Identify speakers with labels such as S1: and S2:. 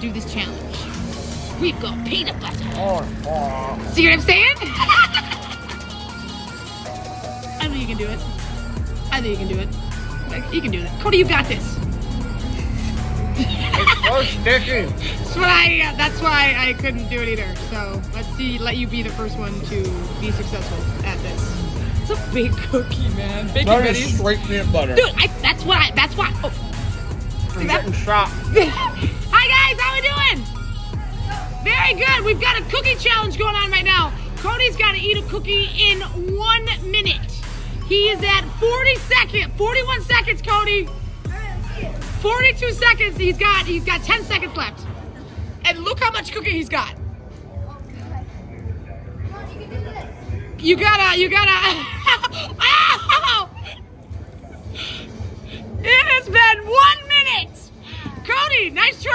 S1: do this challenge. We've got peanut butter.
S2: Oh.
S1: See what I'm saying? I know you can do it. I think you can do it. You can do it. Cody, you got this.
S2: It's so sticky.
S1: That's why I couldn't do it either. So let's see, let you be the first one to be successful at this. It's a big cookie, man. Bacon
S2: That is
S1: Betty's.
S2: straight peanut butter.
S1: Dude, that's why. Oh.
S2: I'm getting shot.
S1: Hi guys, how we doing? Very good. We've got a cookie challenge going on right now. Cody's got to eat a cookie in 1 minute. He is at 41 seconds, Cody. 42 seconds. He's got 10 seconds left. And look how much cookie he's got. You gotta. Ow! It has been 1 minute. Cody, nice try.